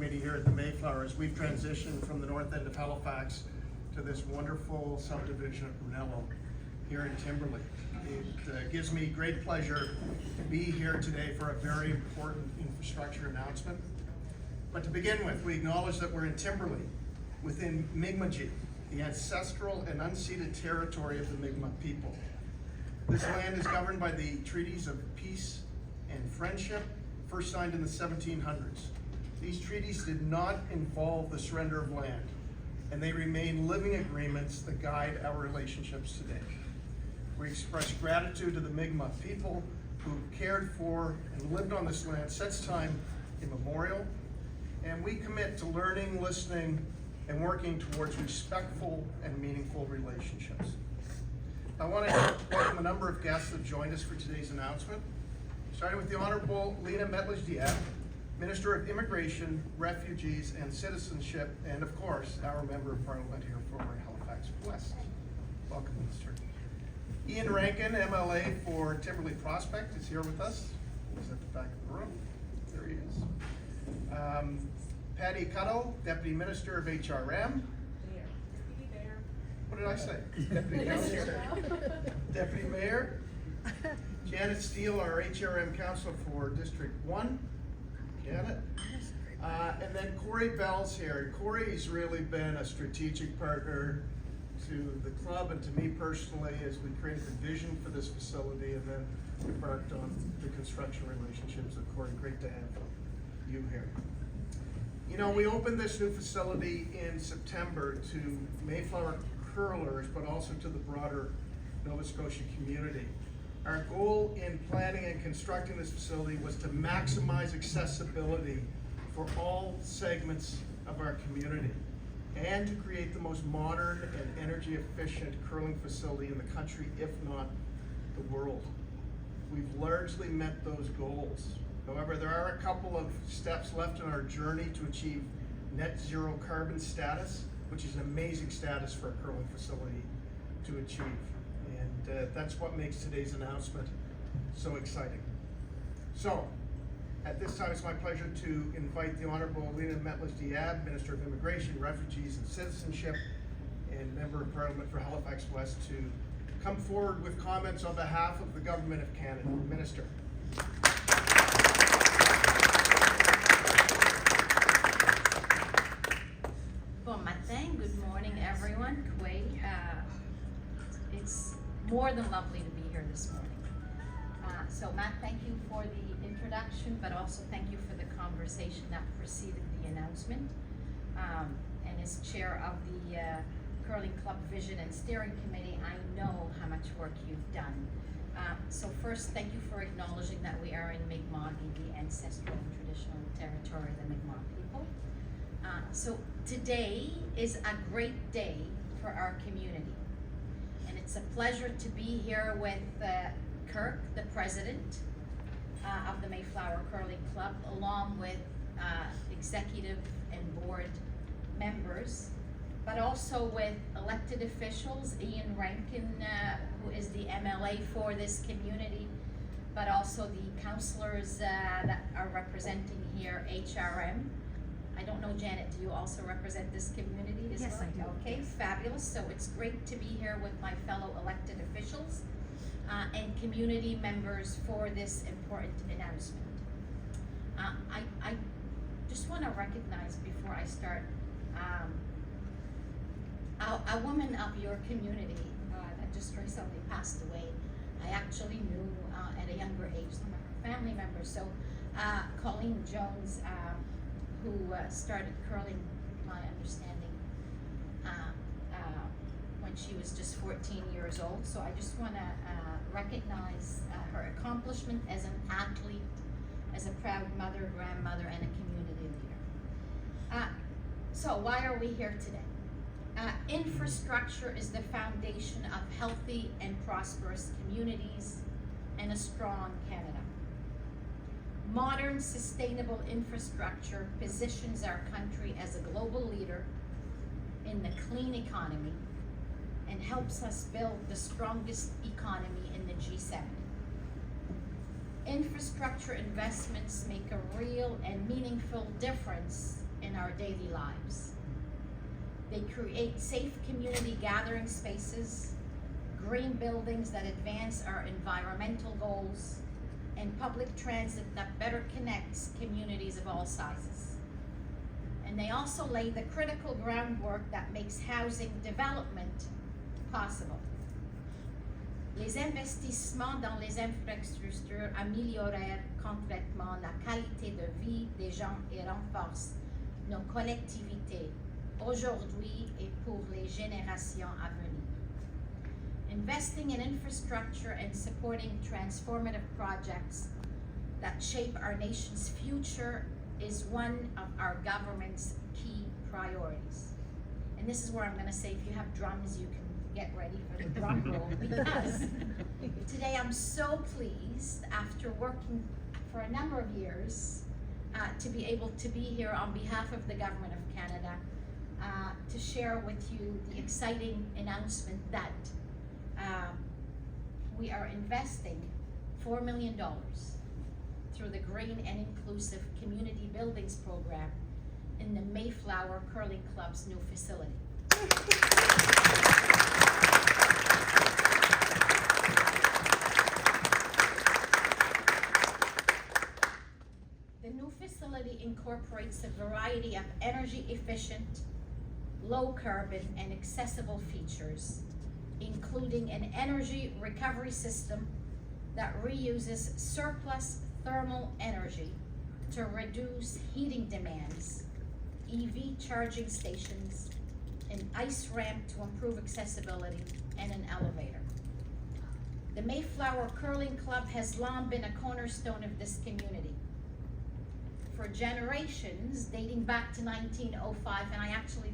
committee here at the Mayflower as we've transitioned from the north end of Halifax to this wonderful subdivision of Brunello here in Timberley. It gives me great pleasure to be here today for a very important infrastructure announcement. But to begin with, we acknowledge that we're in Timberley, within Mi'kmaq, the ancestral and unceded territory of the Mi'kmaq people. This land is governed by the treaties of peace and friendship, first signed in the 1700s. These treaties did not involve the surrender of land, and they remain living agreements that guide our relationships today. We express gratitude to the Mi'kmaq people who cared for and lived on this land since time immemorial, and we commit to learning, listening, and working towards respectful and meaningful relationships. I want to welcome a number of guests that have joined us for today's announcement, starting with the Honorable Lena Metlaj-Diab, Minister of Immigration, Refugees, and Citizenship, and of course, our Member of Parliament here for Halifax West. Welcome, Minister. Ian Rankin, MLA for Timberley Prospect, is here with us. He's at the back of the room. There he is. Patty Cuttle, Deputy Minister of HRM. What did I say? Deputy Minister. Deputy Mayor. Janet Steele, our HRM Councillor for District 1. Janet. And then Corey Bell's here. Corey's really been a strategic partner to the club and to me personally as we created the vision for this facility and then embarked on the construction relationships. So Corey, great to have you here. You know, we opened this new facility in September to Mayflower curlers, but also to the broader Nova Scotia community. Our goal in planning and constructing this facility was to maximize accessibility for all segments of our community and to create the most modern and energy efficient curling facility in the country, if not the world. We've largely met those goals. However, there are a couple of steps left in our journey to achieve net zero carbon status, which is an amazing status for a curling facility to achieve. And that's what makes today's announcement so exciting. So, at this time, it's my pleasure to invite the Honorable Lena Metlaj-Diab, Minister of Immigration, Refugees, and Citizenship, and Member of Parliament for Halifax West, to come forward with comments on behalf of the Government of Canada. Minister. Bon matin, good morning everyone. Kwei, it's more than lovely to be here this morning. So Matt, thank you for the introduction, but also thank you for the conversation that preceded the announcement. And as chair of the Curling Club Vision and Steering Committee, I know how much work you've done. So first, thank you for acknowledging that we are in Mi'kmaq, the ancestral and traditional territory of the Mi'kmaq people. So today is a great day for our community. And it's a pleasure to be here with Kirk, the president of the Mayflower Curling Club, along with executive and board members, but also with elected officials, Ian Rankin, who is the MLA for this community, but also the councillors that are representing here HRM. I don't know, Janet, do you also represent this community as well? Yes, I do. Okay, fabulous. So it's great to be here with my fellow elected officials and community members for this important announcement. I just want to recognize before I start a woman of your community that just recently passed away. I actually knew at a younger age some of her family members. So Colleen Jones, who started curling, my understanding, when she was just 14 years old. So I just want to recognize her accomplishment as an athlete, as a proud mother, grandmother, and a community leader. So why are we here today? Infrastructure is the foundation of healthy and prosperous communities and a strong Canada. Modern, sustainable infrastructure positions our country as a global leader in the clean economy and helps us build the strongest economy in the G7. Infrastructure investments make a real and meaningful difference our daily lives. They create safe community gathering spaces, green buildings that advance our environmental goals, and public transit that better connects communities of all sizes. And they also lay the critical groundwork that makes housing development possible. Les investissements dans les infrastructures améliorent concrètement la qualité de vie des gens et renforcent nos collectivités aujourd'hui et pour les générations à venir. Investing in infrastructure and supporting transformative projects that shape our nation's future is one of our government's key priorities. And this is where I'm going to say, if you have drums, you can get ready for the drum roll, because today I'm so pleased, after working for a number of years, to be able to be here on behalf of the Government of Canada to share with you the exciting announcement that we are investing $4 million through the Green and Inclusive Community Buildings Program in the Mayflower Curling Club's new facility. The new facility incorporates a variety of energy efficient, low carbon, and accessible features, including an energy recovery system that reuses surplus thermal energy to reduce heating demands, EV charging stations, an ice ramp to improve accessibility, and an elevator. The Mayflower Curling Club has long been a cornerstone of this community. For generations, dating back to 1905, and I actually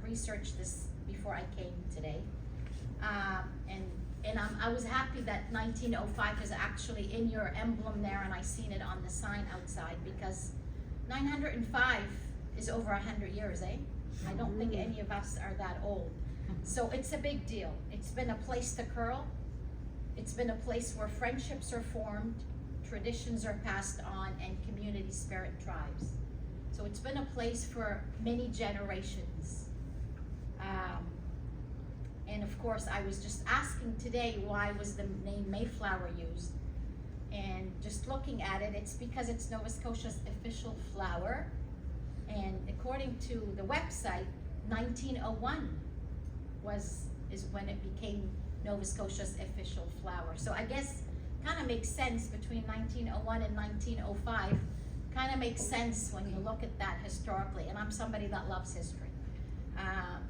researched this before I came today, and I was happy that 1905 is actually in your emblem there, and I seen it on the sign outside, because 905 is over 100 years, eh? I don't think any of us are that old. So it's a big deal. It's been a place to curl. It's been a place where friendships are formed, traditions are passed on, and community spirit thrives. So it's been a place for many generations. And of course, I was just asking today, why was the name Mayflower used? And just looking at it, it's because it's Nova Scotia's official flower. And according to the website, 1901 is when it became Nova Scotia's official flower. So I guess kind of makes sense between 1901 and 1905. Kind of makes sense when you look at that historically. And I'm somebody that loves history.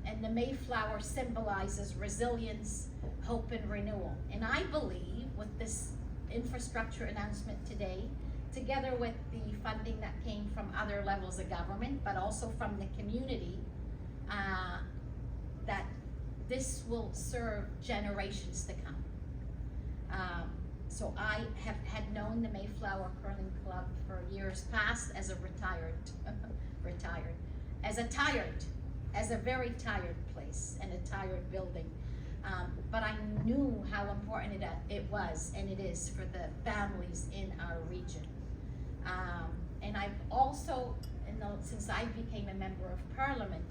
And the Mayflower symbolizes resilience, hope, and renewal. And I believe with this infrastructure announcement today, together with the funding that came from other levels of government, but also from the community, that this will serve generations to come. So I have had known the Mayflower Curling Club for years past as a as a very tired place and a tired building. But I knew how important it was, and it is, for the families in our region. And I've also, since I became a member of Parliament,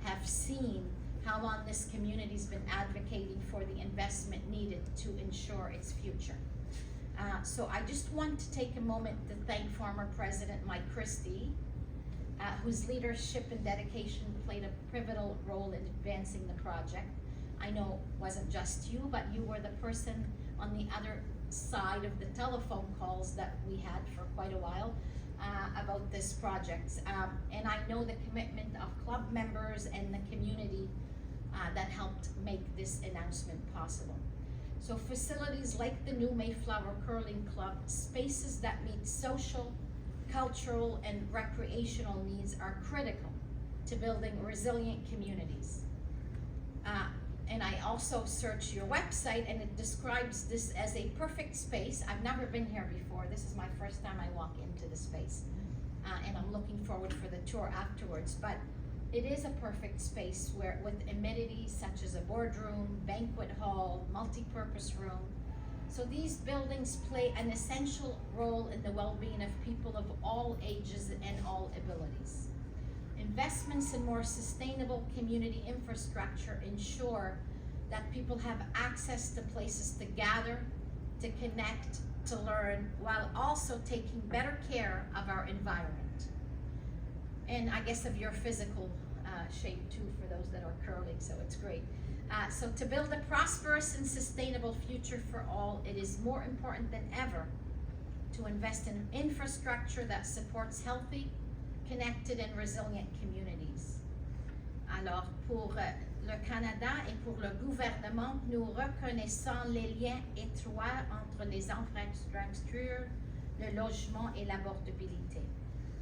have seen how long this community's been advocating for the investment needed to ensure its future. So I just want to take a moment to thank former President Mike Christie, whose leadership and dedication played a pivotal role in advancing the project. I know it wasn't just you, but you were the person on the other side of the telephone calls that we had for quite a while about this project. And I know the commitment of club members and the community that helped make this announcement possible. So facilities like the new Mayflower Curling Club, spaces that meet social, cultural, and recreational needs, are critical to building resilient communities. And I also searched your website, and it describes this as a perfect space. I've never been here before. This is my first time I walk into the space. And I'm looking forward for the tour afterwards. But it is a perfect space where, with amenities such as a boardroom, banquet hall, multi-purpose room. So these buildings play an essential role in the well-being of people of all ages and all abilities. investments in more sustainable community infrastructure ensure that people have access to places to gather, to connect, to learn, while also taking better care of our environment. And I guess of your physical shape too, for those that are curling, so it's great. So to build a prosperous and sustainable future for all, it is more important than ever to invest in infrastructure that supports healthy, connected and resilient communities. Alors, pour le Canada et pour le gouvernement, nous reconnaissons les liens étroits entre les infrastructures, le logement et l'abordabilité.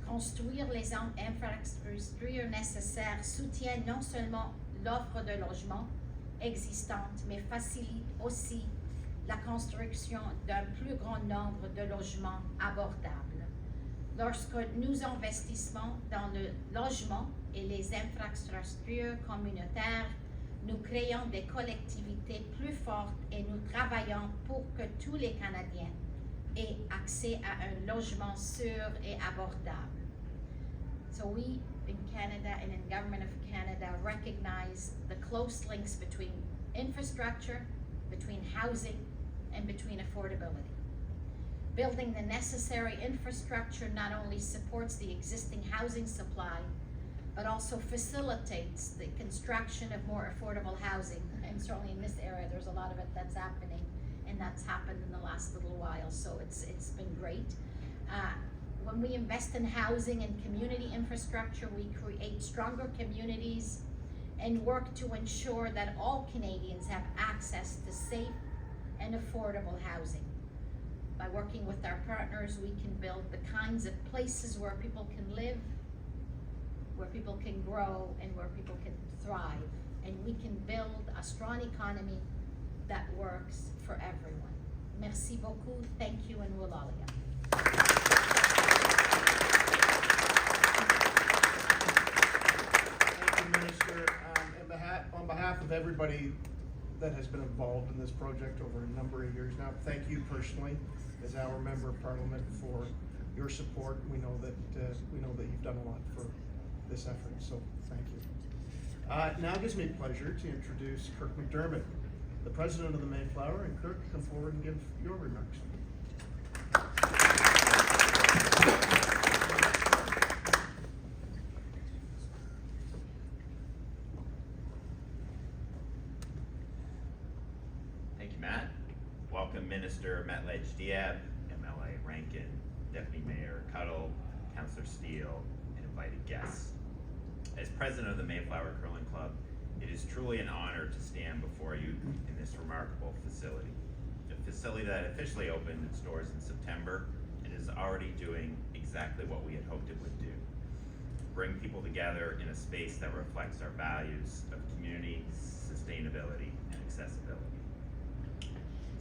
Construire les infrastructures nécessaires soutient non seulement l'offre de logement existante, mais facilite aussi la construction d'un plus grand nombre de logements abordables. Lorsque nous investissons dans le logement et les infrastructures communautaires, nous créons des collectivités plus fortes et nous travaillons pour que tous les Canadiens aient accès à un logement sûr et abordable. So we in Canada and in Government of Canada recognize the close links between infrastructure, between housing, and between affordability. Building the necessary infrastructure not only supports the existing housing supply, but also facilitates the construction of more affordable housing. And certainly in this area, there's a lot of it that's happening, and that's happened in the last little while, so it's been great. When we invest in housing and community infrastructure, we create stronger communities and work to ensure that all Canadians have access to safe and affordable housing. By working with our partners, we can build the kinds of places where people can live, where people can grow, and where people can thrive. And we can build a strong economy that works for everyone. Merci beaucoup, thank you, and wulalia. Minister, on behalf of everybody that has been involved in this project over a number of years now, thank you personally as our member of parliament for your support. We know that you've done a lot for this effort, so thank you. Now it gives me pleasure to introduce Kirk McDermott, the president of the Mayflower, and Kirk, come forward and give your remarks. Matt. Welcome Minister Metledge-Diab, MLA Rankin, Deputy Mayor Cuddle, Councillor Steele, and invited guests. As president of the Mayflower Curling Club, it is truly an honor to stand before you in this remarkable facility. A facility that officially opened its doors in September and is already doing exactly what we had hoped it would do. Bring people together in a space that reflects our values of community, sustainability, and accessibility.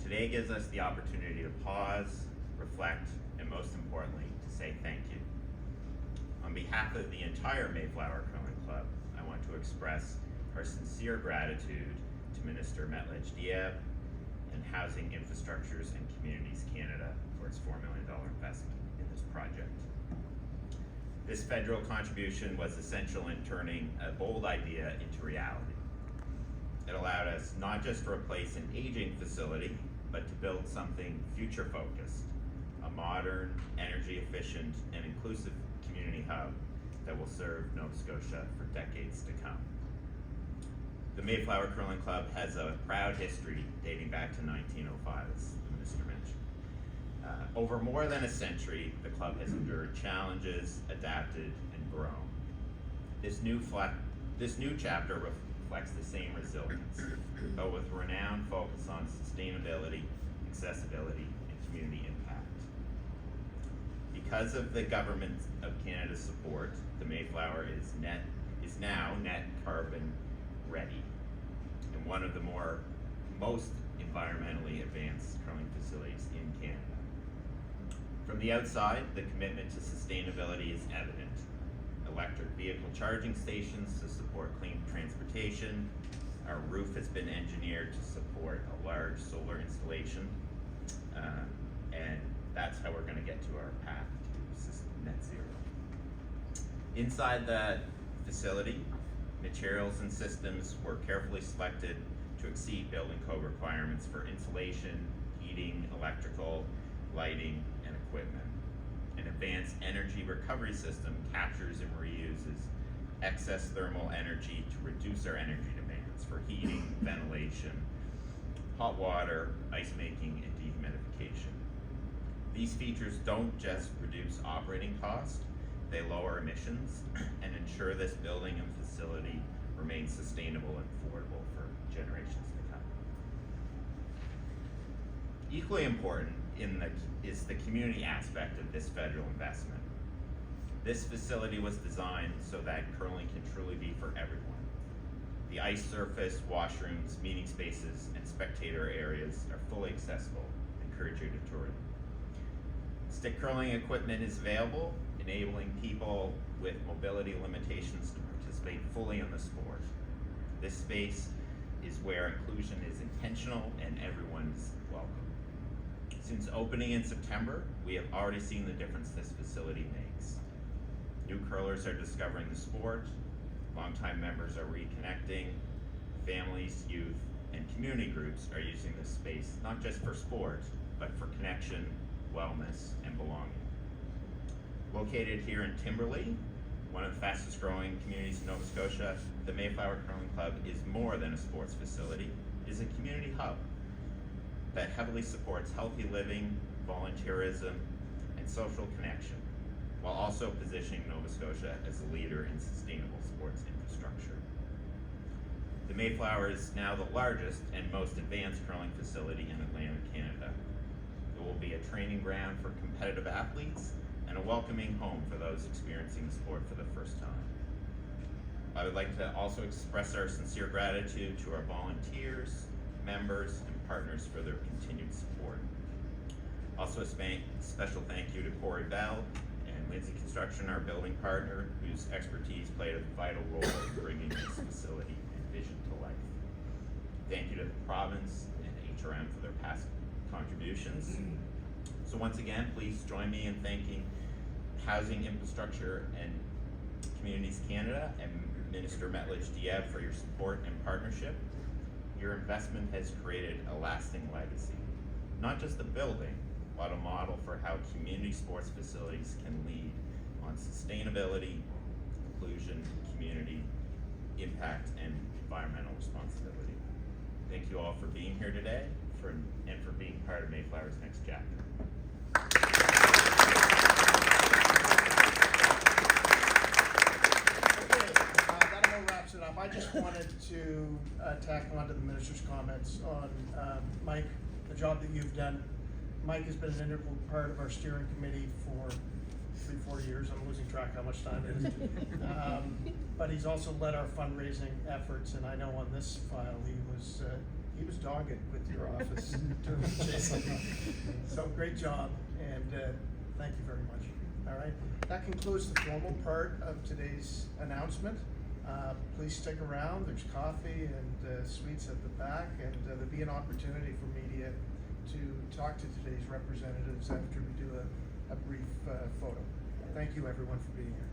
Today gives us the opportunity to pause, reflect, and most importantly, to say thank you. On behalf of the entire Mayflower Curling Club, I want to express our sincere gratitude to Minister Metledge-Diab and Housing, Infrastructures and Communities Canada for its $4 million investment in this project. This federal contribution was essential in turning a bold idea into reality. It allowed us not just to replace an aging facility, but to build something future-focused, a modern, energy-efficient, and inclusive community hub that will serve Nova Scotia for decades to come. The Mayflower Curling Club has a proud history dating back to 1905, as the minister mentioned. Over more than a century, the club has endured challenges, adapted, and grown. This new chapter reflects the same resilience, but with renowned focus on sustainability, accessibility, and community impact. Because of the Government of Canada's support, the Mayflower is now net carbon ready, and one of the most environmentally advanced curling facilities in Canada. From the outside, the commitment to sustainability is evident. Electric vehicle charging stations to support clean transportation. Our roof has been engineered to support a large solar installation. And that's how we're gonna get to our path to net zero. Inside the facility. Materials and systems were carefully selected to exceed building code requirements for insulation, heating, electrical, lighting, and equipment. An advanced energy recovery system captures and reuses excess thermal energy to reduce our energy demands for heating, ventilation, hot water, ice making, and dehumidification. These features don't just reduce operating costs, they lower emissions and ensure this building and facility remains sustainable and affordable for generations to come. Equally important is the community aspect of this federal investment. This facility was designed so that curling can truly be for everyone. The ice surface, washrooms, meeting spaces, and spectator areas are fully accessible, encourage you to tour them. Stick curling equipment is available, enabling people with mobility limitations to participate fully in the sport. This space is where inclusion is intentional and everyone is welcome. Since opening in September, we have already seen the difference this facility makes. New curlers are discovering the sport, longtime members are reconnecting, families, youth, and community groups are using this space not just for sport, but for connection, wellness, and belonging. Located here in Timberley, one of the fastest growing communities in Nova Scotia, the Mayflower Curling Club is more than a sports facility. It is a community hub that heavily supports healthy living, volunteerism, and social connection, while also positioning Nova Scotia as a leader in sustainable sports infrastructure. The Mayflower is now the largest and most advanced curling facility in Atlantic Canada. It will be a training ground for competitive athletes and a welcoming home for those experiencing the sport for the first time. I would like to also express our sincere gratitude to our volunteers, members, and partners for their continued support. Also a special thank you to Corey Bell and Lindsay Construction, our building partner, whose expertise played a vital role in bringing this facility and vision to life. Thank you to the province and HRM for their past contributions. So once again, please join me in thanking Housing, Infrastructure, and Communities Canada and Minister Metledge-Diab for your support and partnership. Your investment has created a lasting legacy, not just a building, but a model for how community sports facilities can lead on sustainability, inclusion, community, impact, and environmental responsibility. Thank you all for being here today and for being part of Mayflower's next chapter. That about wraps it up. I just wanted to tack on to the minister's comments on Mike, the job that you've done. Mike has been an integral part of our steering committee for 3-4 years. I'm losing track how much time it is. But he's also led our fundraising efforts, and I know on this file he was dogged with your office during Jason. So great job, and thank you very much. All right, that concludes the formal part of today's announcement. Please stick around. There's coffee and sweets at the back, and there'll be an opportunity for media to talk to today's representatives after we do a brief photo. Thank you everyone for being here.